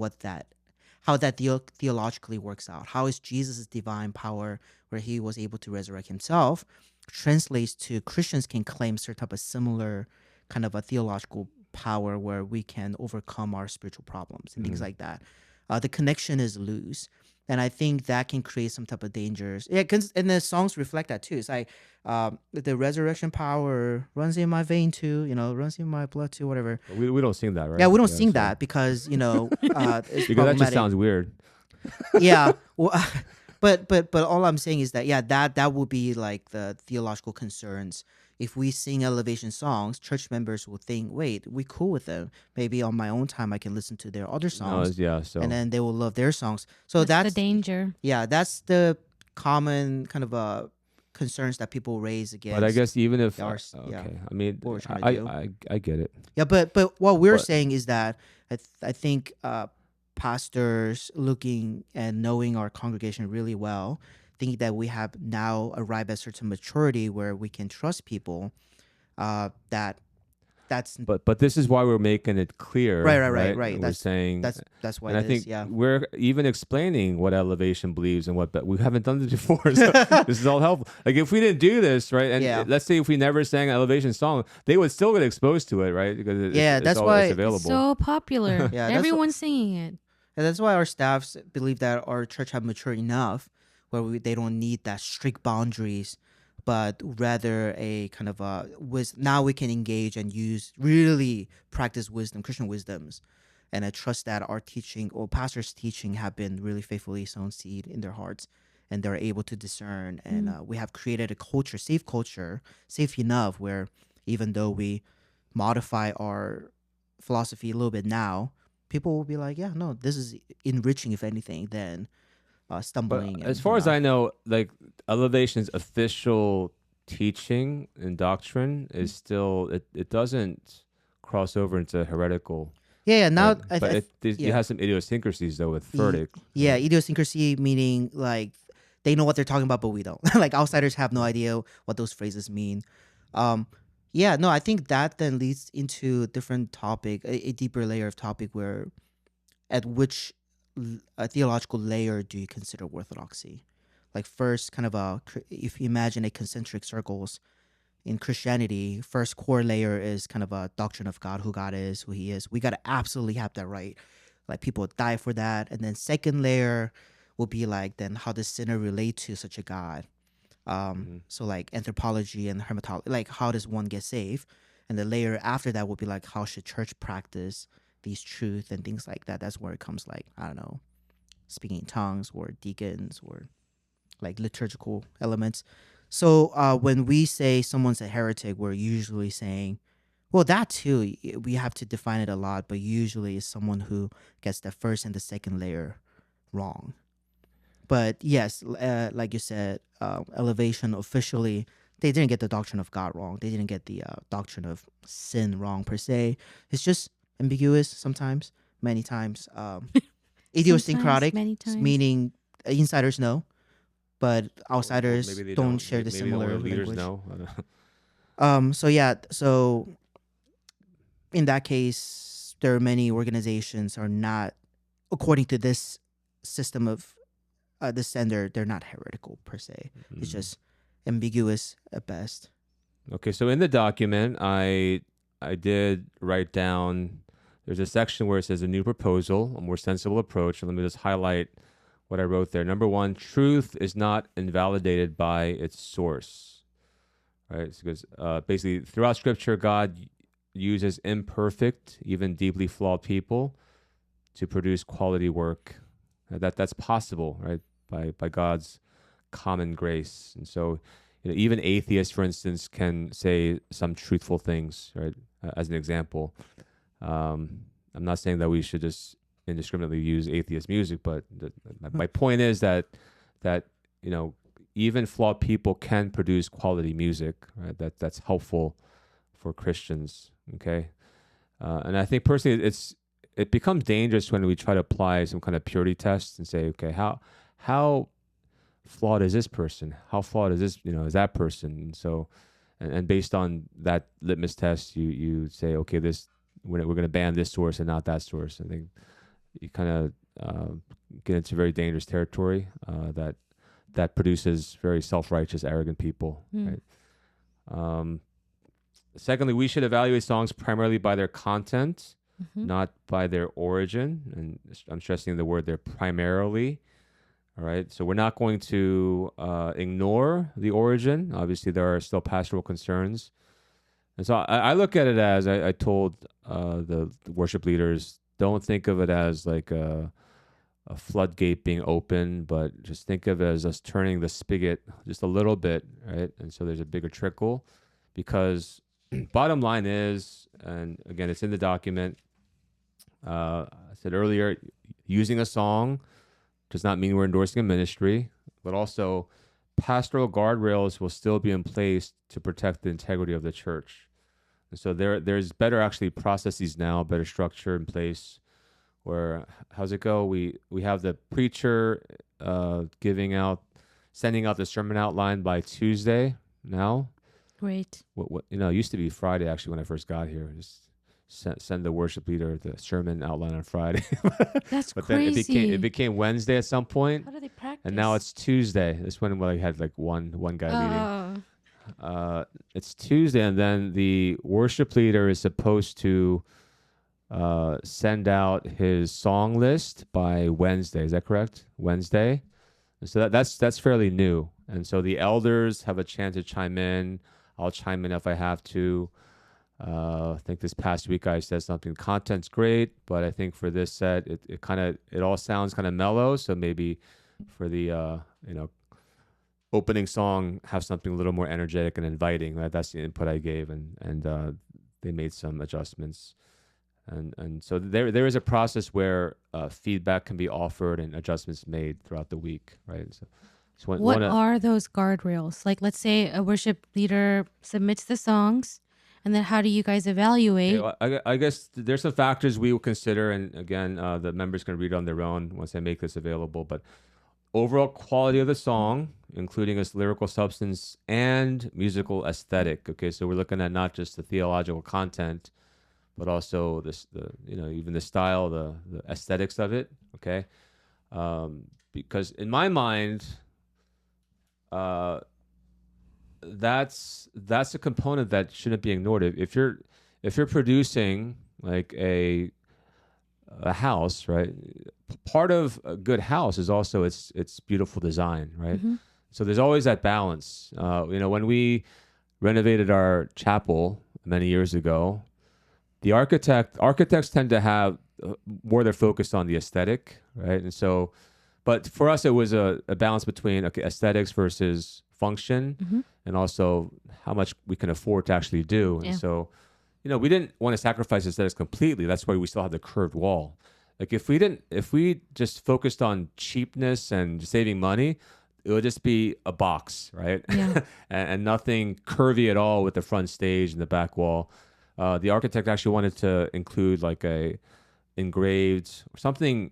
how that theologically works out. How is Jesus' divine power, where he was able to resurrect himself, translates to Christians can claim certain type of similar kind of a theological power where we can overcome our spiritual problems and things like that. The connection is loose. And I think that can create some type of dangers. Yeah, and the songs reflect that too. It's like the resurrection power runs in my vein too, runs in my blood too, whatever. We don't sing that, right? Yeah, we don't sing that because, it's because that just sounds weird. Yeah. Well, but all I'm saying is that, yeah, that would be like the theological concerns. If we sing elevation songs, church members will think, wait, we cool with them. Maybe on my own time I can listen to their other songs. And then they will love their songs. So that's the danger. Yeah, that's the common kind of concerns that people raise against. But I guess even if yeah, I mean, what we're trying to do. I get it. Yeah, but what we're saying is that I think pastors looking and knowing our congregation really well think that we have now arrived at a certain maturity where we can trust people. That's but this is why we're making it clear, right. We're saying that's why. And I think we're even explaining what elevation believes and what, but we haven't done this before. So this is all helpful. Like if we didn't do this, right, and let's say if we never sang an elevation song, they would still get exposed to it, right? Because that's why it's available. It's so popular. Yeah, everyone's singing it. And that's why our staffs believe that our church have matured enough where they don't need that strict boundaries, but rather a kind of now we can engage and really practice wisdom, Christian wisdoms. And I trust that our teaching or pastors' teaching have been really faithfully sown seed in their hearts, and they're able to discern. And we have created a culture, safe enough, where even though we modify our philosophy a little bit now, people will be like, yeah, no, this is enriching, if anything, than stumbling. But as far as I know, like elevation's official teaching and doctrine is still, it doesn't cross over into heretical. Yeah. Now, but it has some idiosyncrasies though with Furtick. Yeah, idiosyncrasy meaning like they know what they're talking about, but we don't. Like outsiders have no idea what those phrases mean. Yeah, no, I think that then leads into a different topic, a deeper layer of topic where at which theological layer do you consider orthodoxy? Like first, kind of if you imagine a concentric circles in Christianity, first core layer is kind of a doctrine of God, who God is, who he is. We got to absolutely have that right. Like people die for that. And then second layer will be like, then how does sinner relate to such a God? So like anthropology and hermetology, like how does one get saved? And the layer after that will be like, how should church practice these truths and things like that? That's where it comes like, I don't know, speaking in tongues or deacons or like liturgical elements. So when we say someone's a heretic, we're usually saying, well, that too, we have to define it a lot, but usually it's someone who gets the first and the second layer wrong. But yes, like you said, elevation officially, they didn't get the doctrine of God wrong. They didn't get the doctrine of sin wrong per se. It's just ambiguous sometimes, many times. Idiosyncratic, meaning insiders know, but outsiders don't share the similar language. So in that case, there are many organizations are not, according to this system of the standard, they're not heretical per se. It's just ambiguous at best. Okay, so in the document, I did write down, there's a section where it says a new proposal, a more sensible approach. And let me just highlight what I wrote there. Number one, truth is not invalidated by its source. Right? Because basically throughout Scripture, God uses imperfect, even deeply flawed people to produce quality work. That's possible, right? By God's common grace. And so, even atheists, for instance, can say some truthful things, right? as an example. I'm not saying that we should just indiscriminately use atheist music, but my point is that even flawed people can produce quality music, right? That's helpful for Christians. Okay, and I think personally, it becomes dangerous when we try to apply some kind of purity test and say, okay, how flawed is this person? How flawed is this? Is that person? And so, and based on that litmus test, you say, okay, we're going to ban this source and not that source. I think you kind of get into very dangerous territory that produces very self-righteous, arrogant people. Right. Secondly, we should evaluate songs primarily by their content, not by their origin. And I'm stressing the word there, primarily. All right. So we're not going to ignore the origin. Obviously, there are still pastoral concerns. And so I look at it as I told the worship leaders, don't think of it as like a floodgate being open, but just think of it as us turning the spigot just a little bit, right? And so there's a bigger trickle, because bottom line is, and again, it's in the document, I said earlier, using a song does not mean we're endorsing a ministry, but also pastoral guardrails will still be in place to protect the integrity of the church. And so there's better actually processes now, better structure in place, where, how's it go? We have the preacher sending out the sermon outline by Tuesday now. Great. What it used to be Friday actually when I first got here. Just send the worship leader the sermon outline on Friday. That's but crazy. Then it became Wednesday at some point. How do they practice? And now it's Tuesday. This one I had like one guy leading. It's Tuesday, and then the worship leader is supposed to send out his song list by Wednesday. Is that correct? Wednesday. And so that's fairly new. And so the elders have a chance to chime in. I'll chime in if I have to. I think this past week I said something. Content's great, but I think for this set, it all sounds kind of mellow. So maybe for the opening song, have something a little more energetic and inviting. Right? That's the input I gave, and they made some adjustments. And so there is a process where feedback can be offered and adjustments made throughout the week, right? So what are those guardrails? Like, let's say a worship leader submits the songs, and then how do you guys evaluate? I guess there's some factors we will consider, and again, the members can read on their own once I make this available. But overall quality of the song, including its lyrical substance and musical aesthetic. Okay, so we're looking at not just the theological content, but also even the style, the aesthetics of it. Okay, because in my mind, that's a component that shouldn't be ignored. If you're producing like a house, right? Part of a good house is also its beautiful design, right? So there's always that balance. When we renovated our chapel many years ago, the architects tend to have more their focus on the aesthetic, right? And so, but for us, it was a balance between aesthetics versus function, and also how much we can afford to actually do. And so, we didn't want to sacrifice aesthetics completely. That's why we still have the curved wall. Like if we just focused on cheapness and saving money, it would just be a box, right? Yeah. and nothing curvy at all with the front stage and the back wall. The architect actually wanted to include like a engraved or something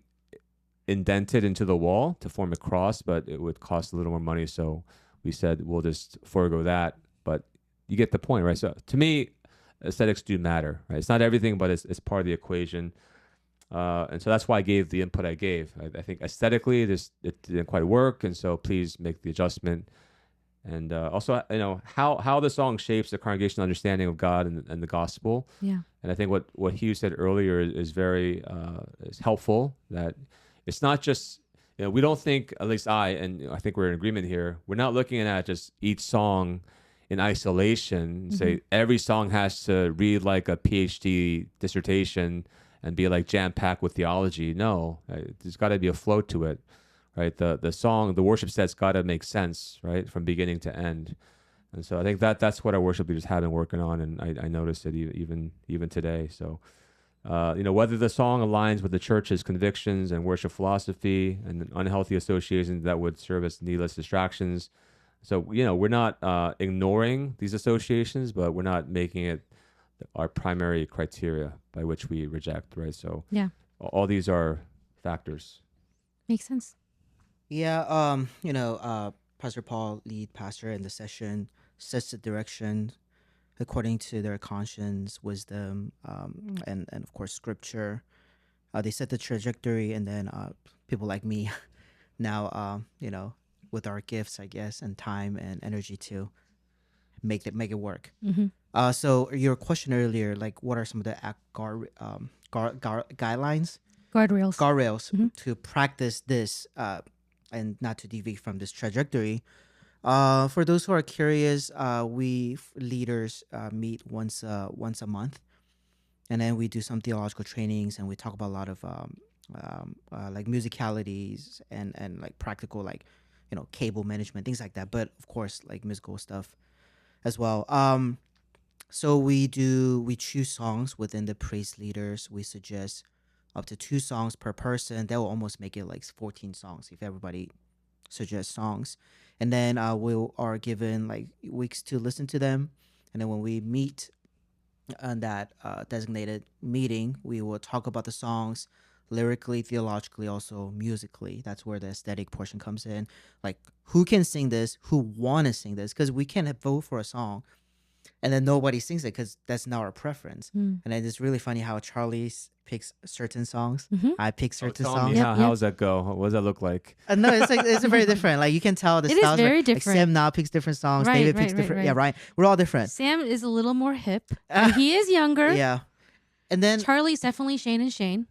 indented into the wall to form a cross, but it would cost a little more money. So we said, we'll just forego that. But you get the point, right? So to me, aesthetics do matter, right? It's not everything, but it's part of the equation. And so that's why I gave the input I gave. I think aesthetically, it didn't quite work. And so please make the adjustment. And also, how the song shapes the congregational understanding of God and the gospel. Yeah. And I think what Hwihu said earlier is very is helpful. That it's not just we don't think, at least I think we're in agreement here. We're not looking at just each song in isolation. Say every song has to read like a PhD dissertation and be like jam packed with theology. No, there's got to be a flow to it. Right, the song, the worship set's got to make sense, right, from beginning to end. And so I think that's what our worship leaders have been working on, and I noticed it even today. So, whether the song aligns with the church's convictions and worship philosophy and unhealthy associations that would serve as needless distractions. So, we're not ignoring these associations, but we're not making it our primary criteria by which we reject, right? So all these are factors. Makes sense. Yeah, Pastor Paul, lead pastor in the session, sets the direction according to their conscience, wisdom, and of course scripture. They set the trajectory, and then people like me now, with our gifts, I guess, and time and energy to make it work. Mm-hmm. So your question earlier, like, what are some of the guidelines, guardrails to practice this and not to deviate from this trajectory? For those who are curious, we leaders meet once a month, and then we do some theological trainings, and we talk about a lot of like musicalities and like practical, like, cable management, things like that. But of course, like musical stuff as well. So we choose songs within the praise leaders. We suggest up to 2 songs per person. That will almost make it like 14 songs if everybody suggests songs. And then we are given like weeks to listen to them. And then when we meet on that designated meeting, we will talk about the songs lyrically, theologically, also musically. That's where the aesthetic portion comes in. Like, who can sing this? Who want to sing this? Because we can't vote for a song and then nobody sings it because that's not our preference. And then it's really funny how Charlie picks certain songs. I pick certain songs. How does that go? What does that look like? No, it's very different. Like, you can tell the styles. It is very different. different. Like, Sam now picks different songs. Right, David picks different. Yeah, right. We're all different. Sam is a little more hip. And he is younger. Yeah. And then Charlie's definitely Shane and Shane.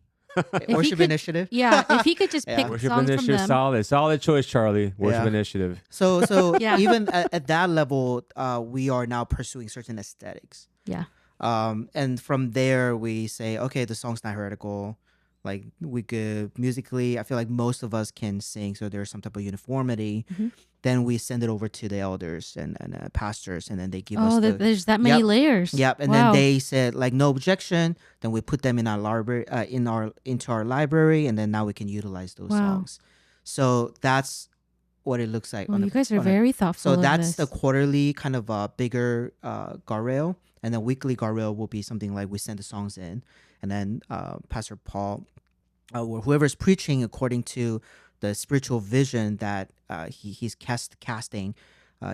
Worship Initiative. Yeah, if he could just pick Worship songs Initiative, from them. solid choice, Charlie. Worship Initiative. So even at that level, we are now pursuing certain aesthetics. Yeah. And from there we say, okay, the song's not heretical. Like, we could musically, I feel like most of us can sing, so there's some type of uniformity. Then we send it over to the elders and pastors, and then they give us there's that many layers. Yep. And then they said, like, no objection. Then we put them in our library, into our library, and then now we can utilize those songs. So that's what it looks like. Well, you guys are very thoughtful. So that's the quarterly kind of bigger guardrail, and then weekly guardrail will be something like we send the songs in, and then Pastor Paul, or whoever's preaching according to the spiritual vision that he's casting,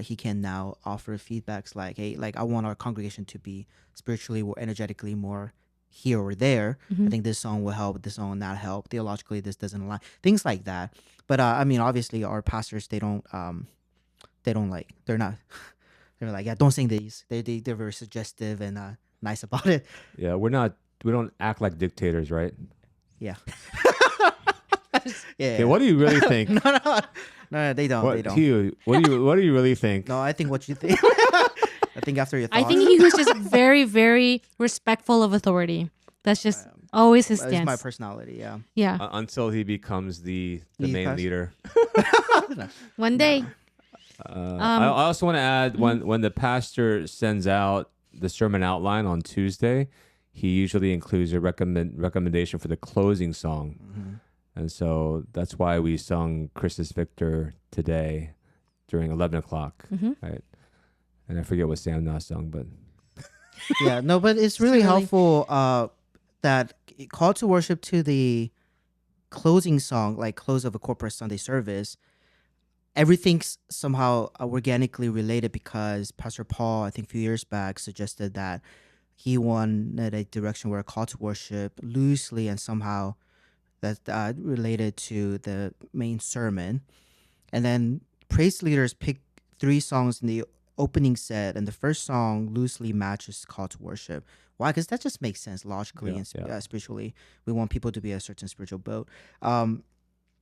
he can now offer feedbacks like, hey, like, I want our congregation to be spiritually or energetically more here or there. I think this song will help, this song will not help. Theologically, this doesn't align. Things like that. But I mean, obviously, our pastors, they're not, they're like, yeah, don't sing these. They're very suggestive and nice about it. Yeah, we don't act like dictators, right? Yeah. Yeah. Okay, what do you really think? No, they don't. What do you really think? No, I think what you think. I think after your thoughts. I think he was just very, very respectful of authority. That's just always his stance. It's my personality, yeah. Yeah. Until he becomes the main leader. One day. I also want to add, when the pastor sends out the sermon outline on Tuesday, he usually includes a recommendation for the closing song. And so that's why we sung Christus Victor today during 11 o'clock, right? And I forget what Sam Na sung, but... Yeah, no, but it's really helpful that call to worship to the closing song, like close of a corporate Sunday service, everything's somehow organically related, because Pastor Paul, I think a few years back, suggested that he wanted a direction where a call to worship loosely and somehow that's related to the main sermon. And then praise leaders pick 3 songs in the opening set, and the first song loosely matches call to worship. Why? Because that just makes sense logically and spiritually. We want people to be a certain spiritual boat.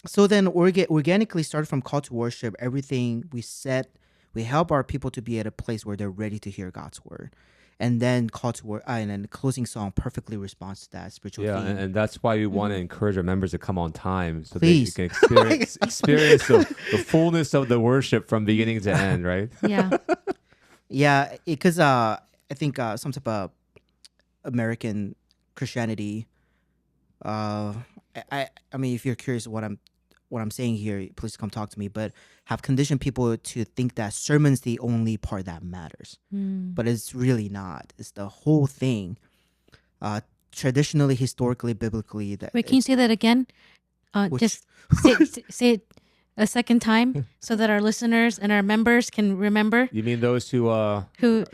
So then organically started from call to worship, everything we help our people to be at a place where they're ready to hear God's word. And then call to work, and then the closing song perfectly responds to that spiritual theme. Yeah, and that's why we want to encourage our members to come on time, so Please. that you can experience the fullness of the worship from beginning to end, right? Yeah. Yeah, because I think some type of American Christianity. Uh, I mean, if you're curious what I'm saying here, please come talk to me. But have conditioned people to think that sermon's the only part that matters, but it's really not. It's the whole thing. Traditionally, historically, biblically. Wait, can you say that again? Just say it a second time so that our listeners and our members can remember. You mean those who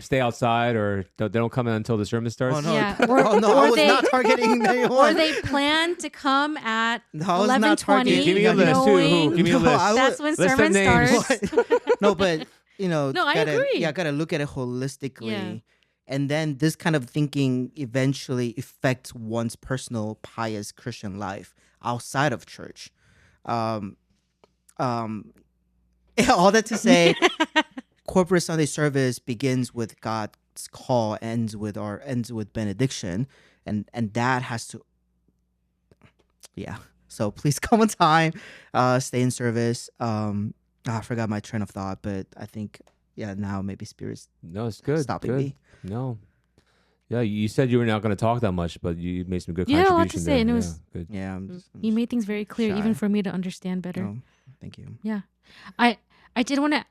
stay outside or they don't come in until the sermon starts? Oh no! Yeah. Oh no! I was not targeting anyone. Or they plan to come at No, I was not 11:20. targeting. Give me a list. Who? Give me a No, list. I That's when List of sermon names. starts. No, but No, I gotta, agree. Yeah, gotta look at it holistically. Yeah. And then this kind of thinking eventually affects one's personal pious Christian life outside of church. Um, all that to say, corporate Sunday service begins with God's call, ends with benediction, and that has to, yeah. So please come on time, stay in service. I forgot my train of thought, but I think now maybe Spirit's it's good. stopping me. No. Yeah, you said you were not going to talk that much, but you made some good Yeah, a lot contribution to there. say, and it was- good. Yeah, You made things very clear, shy. even for me to understand better. Oh, thank you. Yeah. I did want to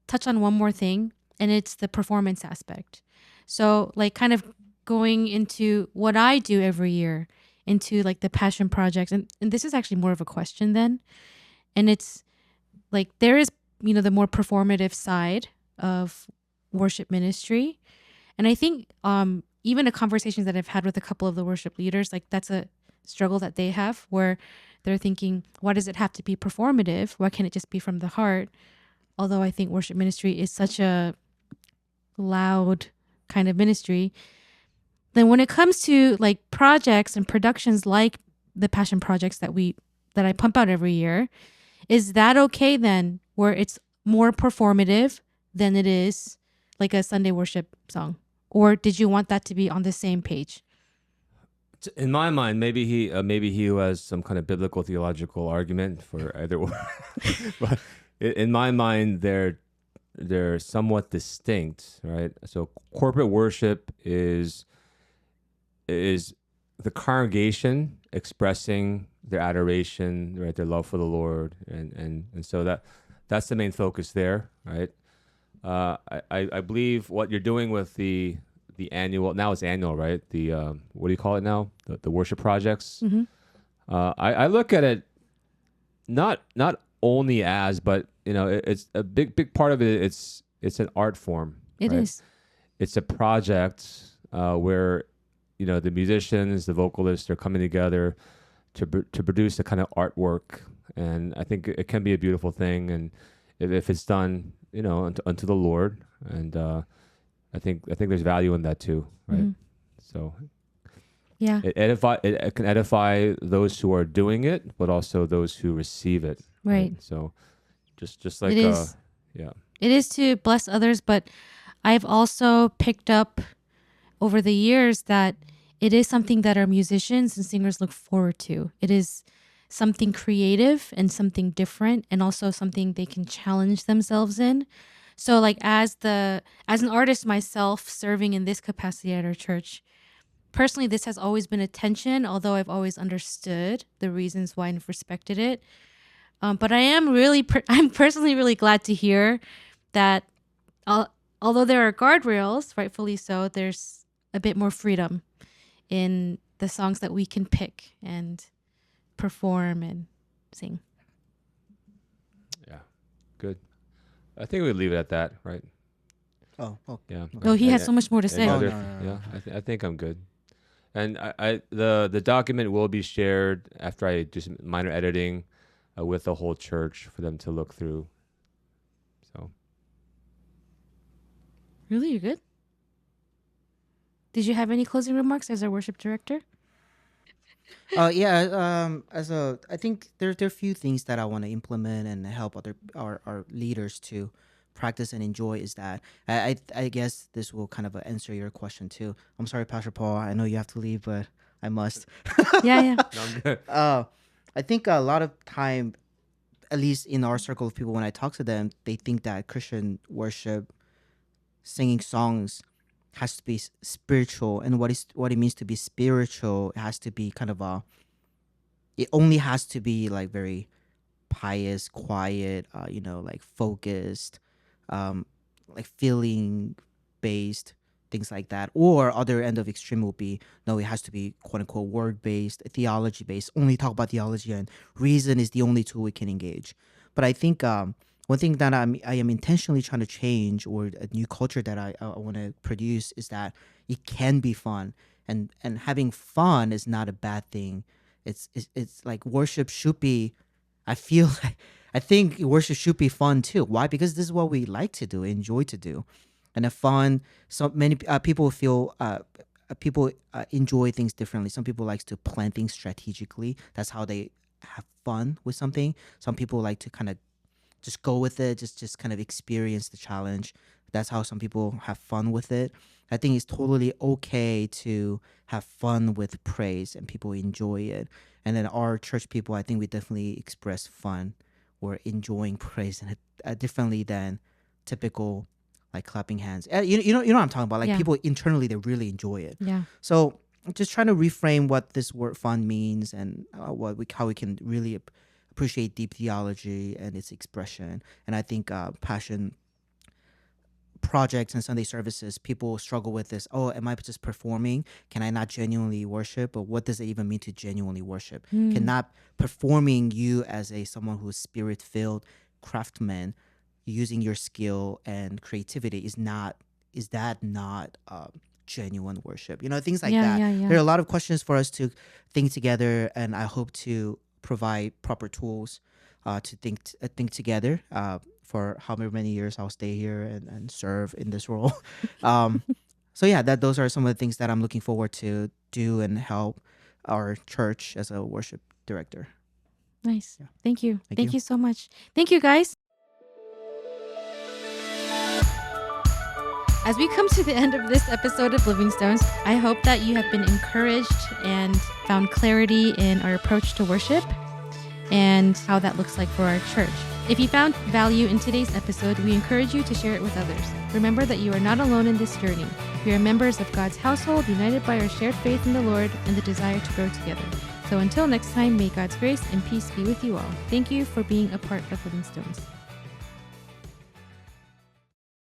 touch on one more thing, and it's the performance aspect. So, like, kind of going into what I do every year, into like the passion projects, and this is actually more of a question then. And it's like there is, the more performative side of worship ministry. And I think even the conversations that I've had with a couple of the worship leaders, like that's a struggle that they have where they're thinking, why does it have to be performative? Why can't it just be from the heart? Although I think worship ministry is such a loud kind of ministry. Then when it comes to like projects and productions like the passion projects that I pump out every year, is that okay then where it's more performative than it is like a Sunday worship song? Or did you want that to be on the same page? In my mind, maybe he who has some kind of biblical theological argument for either one. But in my mind, they're somewhat distinct, right? So corporate worship is the congregation expressing their adoration, right, their love for the Lord, and so that's the main focus there, right? I believe what you're doing with the annual, now it's annual, right? The what do you call it now? The worship projects. Mm-hmm. I look at it not only as, but it's a big part of it. It's an art form. It right? is. It's a project where the musicians, the vocalists, are coming together to produce a kind of artwork, and I think it can be a beautiful thing, and if it's done, unto the Lord, and I think there's value in that too, right? Mm-hmm. So yeah, it can edify those who are doing it, but also those who receive it. Right. So just like it is. Yeah, it is to bless others, but I've also picked up over the years that it is something that our musicians and singers look forward to. It is something creative and something different, and also something they can challenge themselves in. So like as an artist myself serving in this capacity at our church, personally, this has always been a tension, although I've always understood the reasons why and respected it. But I'm personally really glad to hear that although there are guardrails, rightfully so, there's a bit more freedom in the songs that we can pick and perform and sing. Yeah, good. I think we leave it at that, right? Oh, yeah. Oh, he has so much more to say. No. Yeah, I think I'm good. And the document will be shared after I do some minor editing with the whole church for them to look through. So. Really, you're good? Did you have any closing remarks as our worship director? I think there are a few things that I want to implement and help our leaders to practice and enjoy. Is that I guess this will kind of answer your question too. I'm sorry, Pastor Paul. I know you have to leave, but I must. Yeah. No, I'm good. I think a lot of time, at least in our circle of people, when I talk to them, they think that Christian worship singing songs has to be spiritual, and what it means to be spiritual, it has to be kind of it only has to be like very pious, quiet, like focused, like feeling based, things like that. Or other end of extreme will be no, it has to be quote unquote word based, theology based. Only talk about theology, and reason is the only tool we can engage. But I think one thing that I am intentionally trying to change, or a new culture that I want to produce, is that it can be fun, and having fun is not a bad thing. It's like worship should be. I feel I think worship should be fun too. Why? Because this is what we like to do, enjoy to do, and the fun. So many people feel people enjoy things differently. Some people like to plan things strategically. That's how they have fun with something. Some people like to kind of just go with it, just kind of experience the challenge. That's how some people have fun with it. I think it's totally okay to have fun with praise and people enjoy it. And then our church people, I think we definitely express fun or enjoying praise and differently than typical like clapping hands. You know what I'm talking about. Like people internally, they really enjoy it. Yeah. So just trying to reframe what this word fun means, and how we can really appreciate deep theology and its expression. And I think passion projects and Sunday services, people struggle with this. Oh, am I just performing? Can I not genuinely worship? But what does it even mean to genuinely worship? Cannot performing you as someone who's spirit filled craftsman, using your skill and creativity is that not genuine worship? Things like that. Yeah. There are a lot of questions for us to think together, and I hope to provide proper tools to think together for however many years I'll stay here and serve in this role. So yeah, those are some of the things that I'm looking forward to do and help our church as a worship director. Nice. Yeah. Thank you. Thank Thank you so much. Thank you, guys. As we come to the end of this episode of Living Stones, I hope that you have been encouraged and found clarity in our approach to worship and how that looks like for our church. If you found value in today's episode, we encourage you to share it with others. Remember that you are not alone in this journey. We are members of God's household, united by our shared faith in the Lord and the desire to grow together. So until next time, may God's grace and peace be with you all. Thank you for being a part of Living Stones.